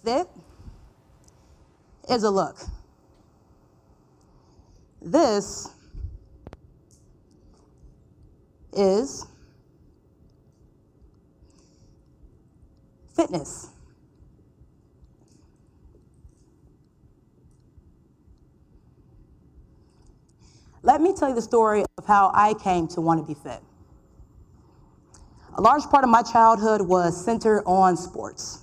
Fit is a look. This is fitness. Let me tell you the story of how I came to want to be fit. A large part of my childhood was centered on sports.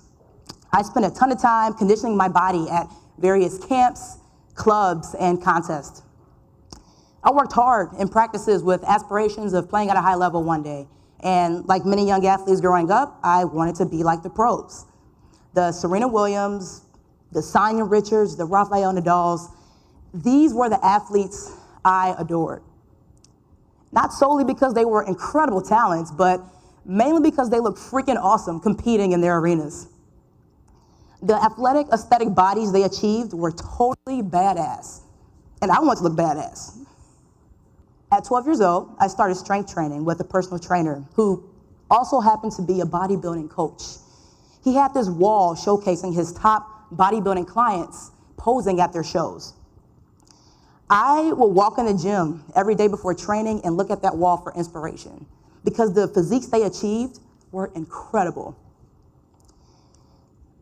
I spent a ton of time conditioning my body at various camps, clubs, and contests. I worked hard in practices with aspirations of playing at a high level one day. And like many young athletes growing up, I wanted to be like the pros. The Serena Williams, the Sonia Richards, the Rafael Nadals, these were the athletes I adored. Not solely because they were incredible talents, but mainly because they looked freaking awesome competing in their arenas. The athletic, aesthetic bodies they achieved were totally badass, and I wanted to look badass. At 12 years old, I started strength training with a personal trainer who also happened to be a bodybuilding coach. He had this wall showcasing his top bodybuilding clients posing at their shows. I would walk in the gym every day before training and look at that wall for inspiration because the physiques they achieved were incredible.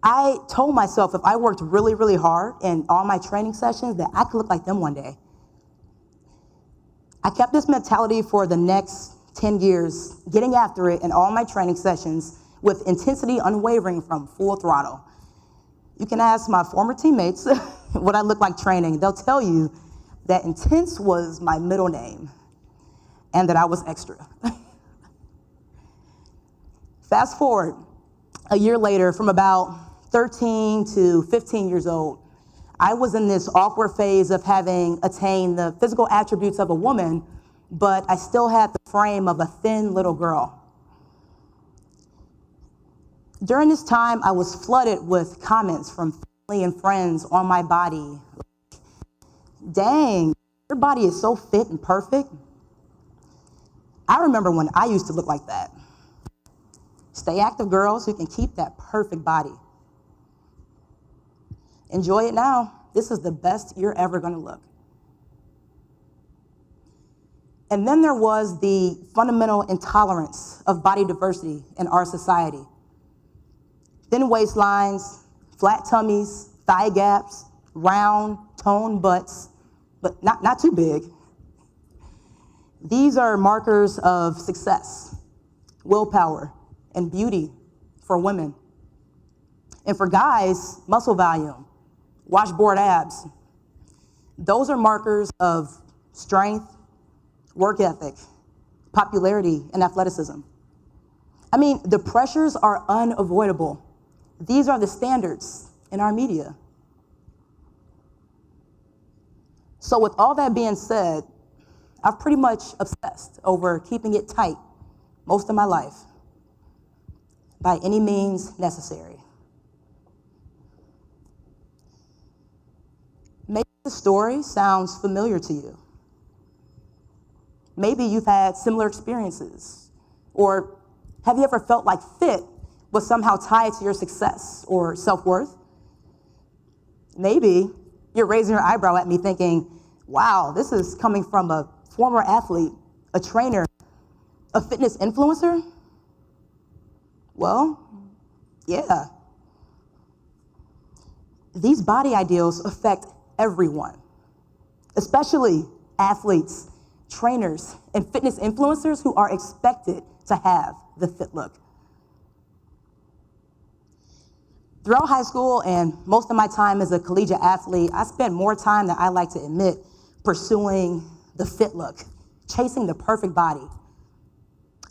I told myself if I worked really, really hard in all my training sessions that I could look like them one day. I kept this mentality for the next 10 years, getting after it in all my training sessions with intensity unwavering from full throttle. You can ask my former teammates what I look like training. They'll tell you that intense was my middle name and that I was extra. Fast forward a year later, from about 13 to 15 years old, I was in this awkward phase of having attained the physical attributes of a woman, but I still had the frame of a thin little girl. During this time, I was flooded with comments from family and friends on my body. Dang, your body is so fit and perfect. I remember when I used to look like that. Stay active, girls who can keep that perfect body. Enjoy it now. This is the best you're ever going to look. And then there was the fundamental intolerance of body diversity in our society. Thin waistlines, flat tummies, thigh gaps, round, toned butts, but not too big. These are markers of success, willpower, and beauty for women. And for guys, muscle volume, washboard abs. Those are markers of strength, work ethic, popularity, and athleticism. I mean, the pressures are unavoidable. These are the standards in our media. So with all that being said, I've pretty much obsessed over keeping it tight most of my life by any means necessary. Maybe the story sounds familiar to you. Maybe you've had similar experiences. Or have you ever felt like fit was somehow tied to your success or self-worth? Maybe you're raising your eyebrow at me thinking, wow, this is coming from a former athlete, a trainer, a fitness influencer? Well, yeah. These body ideals affect everyone, especially athletes, trainers, and fitness influencers who are expected to have the fit look. Throughout high school and most of my time as a collegiate athlete, I spent more time than I like to admit pursuing the fit look, chasing the perfect body,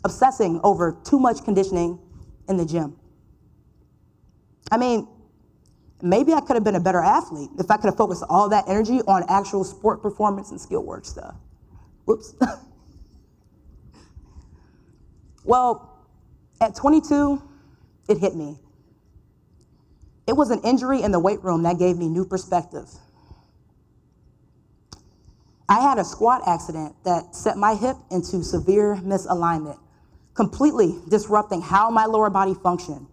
obsessing over too much conditioning in the gym. I mean, maybe I could have been a better athlete if I could have focused all that energy on actual sport performance and skill work stuff. Whoops. Well, at 22, it hit me. It was an injury in the weight room that gave me new perspective. I had a squat accident that set my hip into severe misalignment, completely disrupting how my lower body functioned.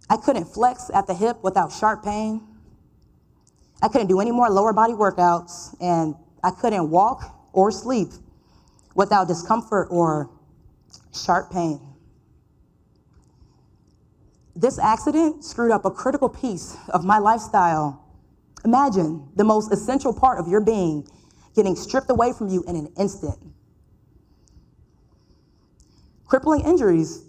I couldn't flex at the hip without sharp pain. I couldn't do any more lower body workouts, and I couldn't walk or sleep without discomfort or sharp pain. This accident screwed up a critical piece of my lifestyle. Imagine the most essential part of your being getting stripped away from you in an instant. Crippling injuries,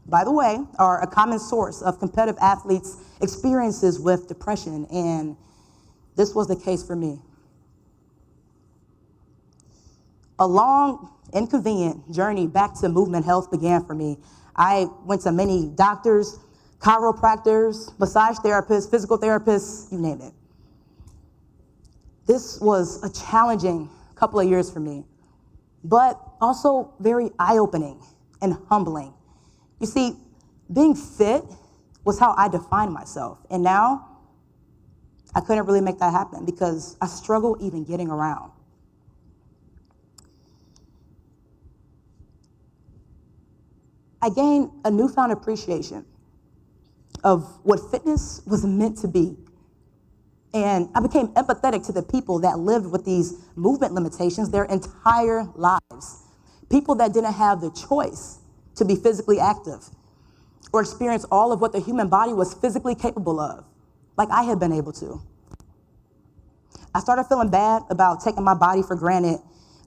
by the way, are a common source of competitive athletes' experiences with depression, and this was the case for me. A long, inconvenient journey back to movement health began for me. I went to many doctors, chiropractors, massage therapists, physical therapists, you name it. This was a challenging couple of years for me, but also very eye-opening and humbling. You see, being fit was how I defined myself, and now I couldn't really make that happen because I struggle even getting around. I gained a newfound appreciation of what fitness was meant to be. And I became empathetic to the people that lived with these movement limitations their entire lives. People that didn't have the choice to be physically active or experience all of what the human body was physically capable of, like I had been able to. I started feeling bad about taking my body for granted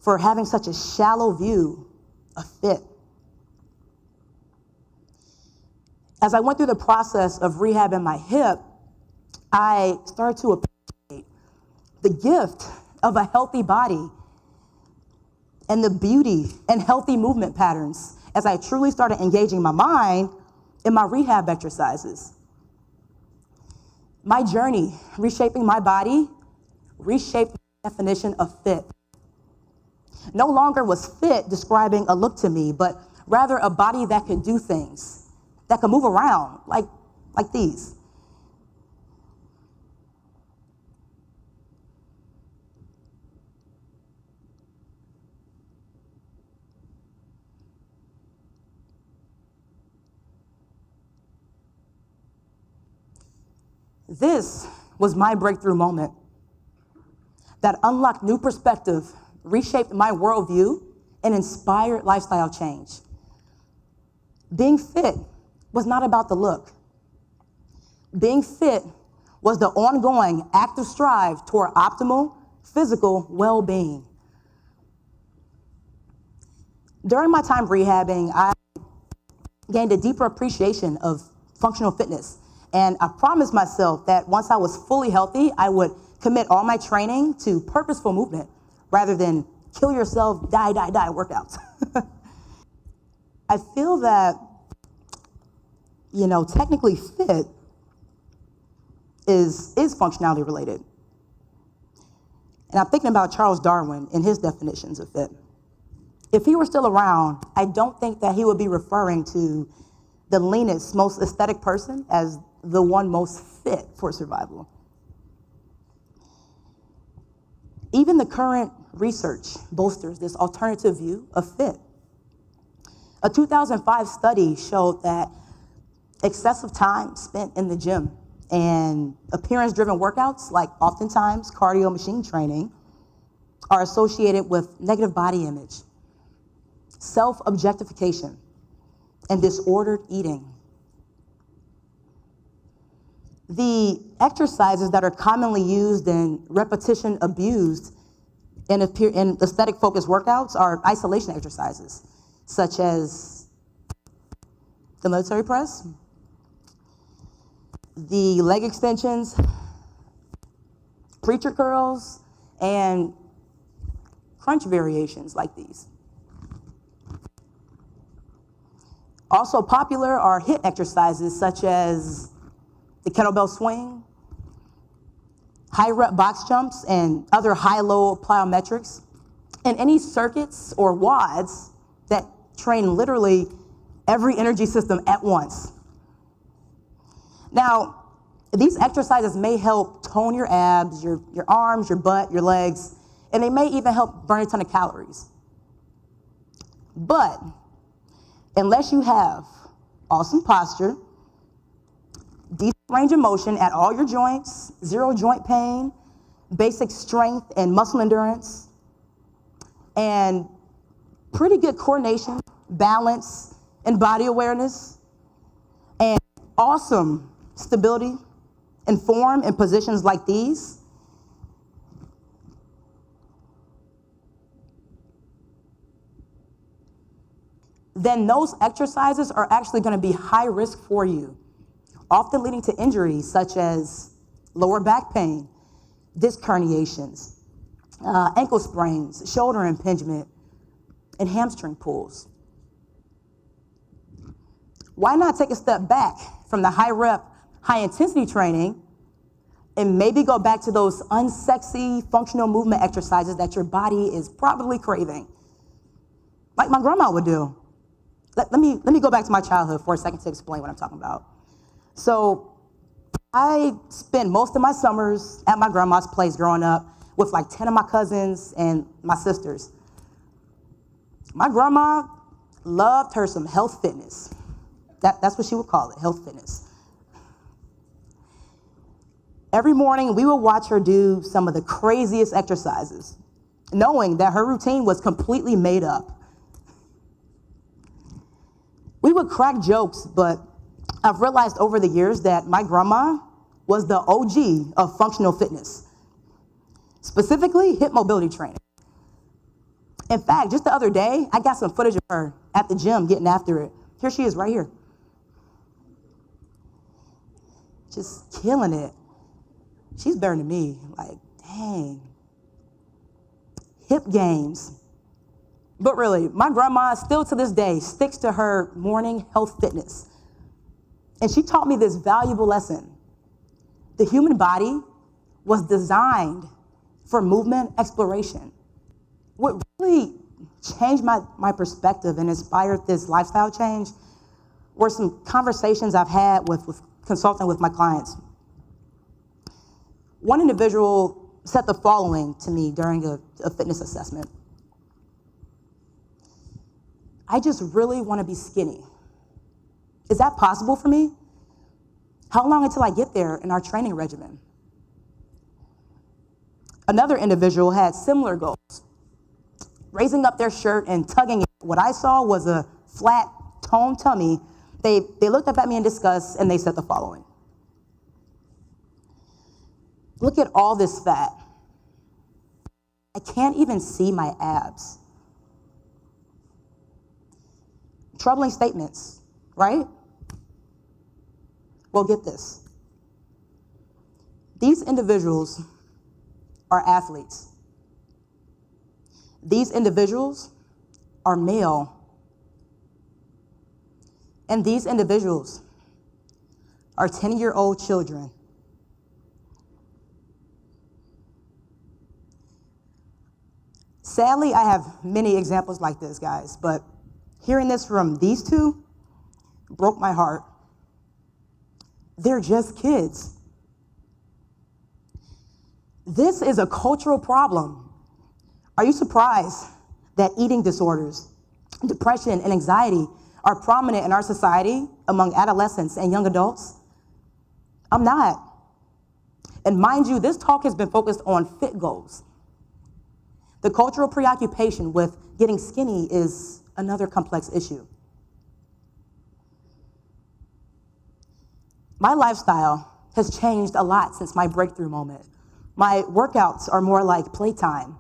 for having such a shallow view of fit. As I went through the process of rehabbing my hip, I started to appreciate the gift of a healthy body and the beauty and healthy movement patterns as I truly started engaging my mind in my rehab exercises. My journey reshaping my body reshaped my definition of fit. No longer was fit describing a look to me, but rather a body that could do things, that could move around like these. This was my breakthrough moment that unlocked new perspective, reshaped my worldview, and inspired lifestyle change. Being fit was not about the look. Being fit was the ongoing active strive toward optimal physical well-being. During my time rehabbing, I gained a deeper appreciation of functional fitness. And I promised myself that once I was fully healthy, I would commit all my training to purposeful movement rather than kill yourself, die workouts. I feel that, technically fit is functionality related. And I'm thinking about Charles Darwin and his definitions of fit. If he were still around, I don't think that he would be referring to the leanest, most aesthetic person as the one most fit for survival. Even the current research bolsters this alternative view of fit. A 2005 study showed that excessive time spent in the gym and appearance-driven workouts, like oftentimes cardio machine training, are associated with negative body image, self-objectification, and disordered eating. The exercises that are commonly used and repetition abused in aesthetic-focused workouts are isolation exercises, such as the military press, the leg extensions, preacher curls, and crunch variations like these. Also popular are HIIT exercises such as the kettlebell swing, high rep box jumps, and other high-low plyometrics, and any circuits or WODs that train literally every energy system at once. Now, these exercises may help tone your abs, your arms, your butt, your legs, and they may even help burn a ton of calories. But unless you have awesome posture, range of motion at all your joints, zero joint pain, basic strength and muscle endurance, and pretty good coordination, balance, and body awareness, and awesome stability and form in positions like these. Then those exercises are actually going to be high risk for you, often leading to injuries such as lower back pain, disc herniations, ankle sprains, shoulder impingement, and hamstring pulls. Why not take a step back from the high rep, high intensity training and maybe go back to those unsexy functional movement exercises that your body is probably craving, like my grandma would do. Let me go back to my childhood for a second to explain what I'm talking about. So I spent most of my summers at my grandma's place growing up with like 10 of my cousins and my sisters. My grandma loved her some health fitness. That's what she would call it, health fitness. Every morning we would watch her do some of the craziest exercises, knowing that her routine was completely made up. We would crack jokes, but I've realized over the years that my grandma was the OG of functional fitness, specifically hip mobility training. In fact, just the other day, I got some footage of her at the gym getting after it. Here she is right here. Just killing it. She's better than me. Like, dang. Hip games. But really, my grandma still to this day sticks to her morning health fitness. And she taught me this valuable lesson. The human body was designed for movement exploration. What really changed my perspective and inspired this lifestyle change were some conversations I've had with consulting with my clients. One individual said the following to me during a fitness assessment. I just really want to be skinny. Is that possible for me? How long until I get there in our training regimen? Another individual had similar goals. Raising up their shirt and tugging it, what I saw was a flat, toned tummy. They looked up at me in disgust and they said the following. Look at all this fat. I can't even see my abs. Troubling statements, right? Well, get this. These individuals are athletes. These individuals are male. And these individuals are 10-year-old children. Sadly, I have many examples like this, guys, but hearing this from these two broke my heart. They're just kids. This is a cultural problem. Are you surprised that eating disorders, depression, and anxiety are prominent in our society among adolescents and young adults? I'm not. And mind you, this talk has been focused on fit goals. The cultural preoccupation with getting skinny is another complex issue. My lifestyle has changed a lot since my breakthrough moment. My workouts are more like playtime.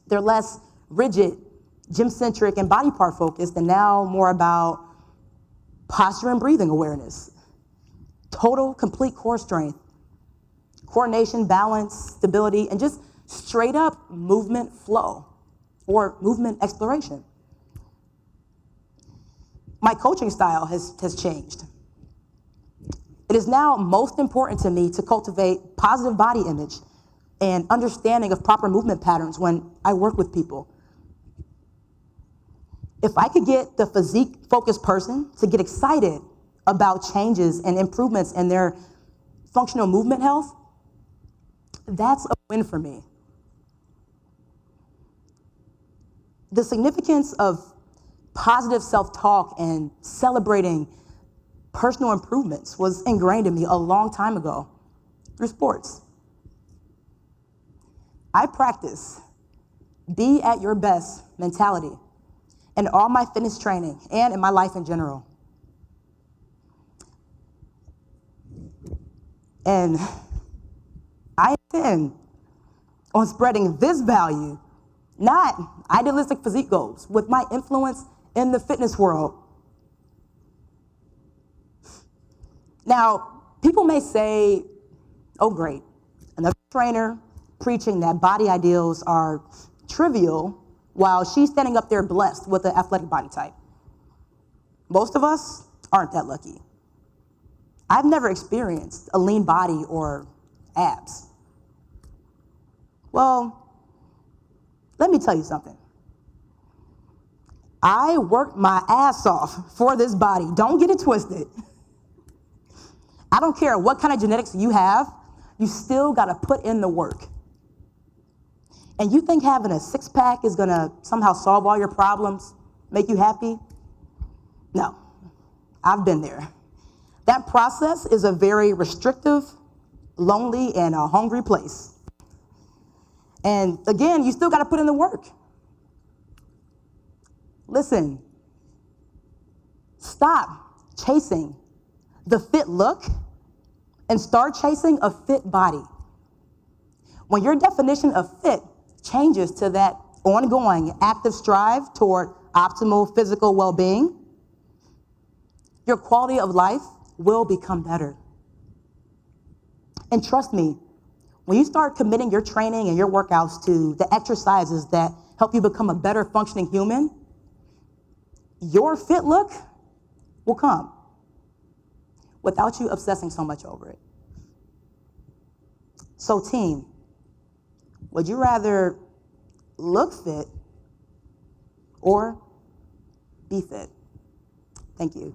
They're less rigid, gym-centric, and body part focused, and now more about posture and breathing awareness. Total, complete core strength, coordination, balance, stability, and just straight up movement flow or movement exploration. My coaching style has changed. It is now most important to me to cultivate positive body image and understanding of proper movement patterns when I work with people. If I could get the physique-focused person to get excited about changes and improvements in their functional movement health, that's a win for me. The significance of positive self-talk and celebrating personal improvements was ingrained in me a long time ago through sports. I practice be at your best mentality in all my fitness training and in my life in general. And I intend on spreading this value, not idealistic physique goals, with my influence in the fitness world. Now, people may say, oh great, another trainer preaching that body ideals are trivial while she's standing up there blessed with an athletic body type. Most of us aren't that lucky. I've never experienced a lean body or abs. Well, let me tell you something. I worked my ass off for this body. Don't get it twisted. I don't care what kind of genetics you have, you still gotta put in the work. And you think having a six-pack is gonna somehow solve all your problems, make you happy? No, I've been there. That process is a very restrictive, lonely, and a hungry place. And again, you still gotta put in the work. Listen, stop chasing the fit look and start chasing a fit body. When your definition of fit changes to that ongoing active strive toward optimal physical well-being, your quality of life will become better. And trust me, when you start committing your training and your workouts to the exercises that help you become a better functioning human, your fit look will come without you obsessing so much over it. So team, would you rather look fit or be fit? Thank you.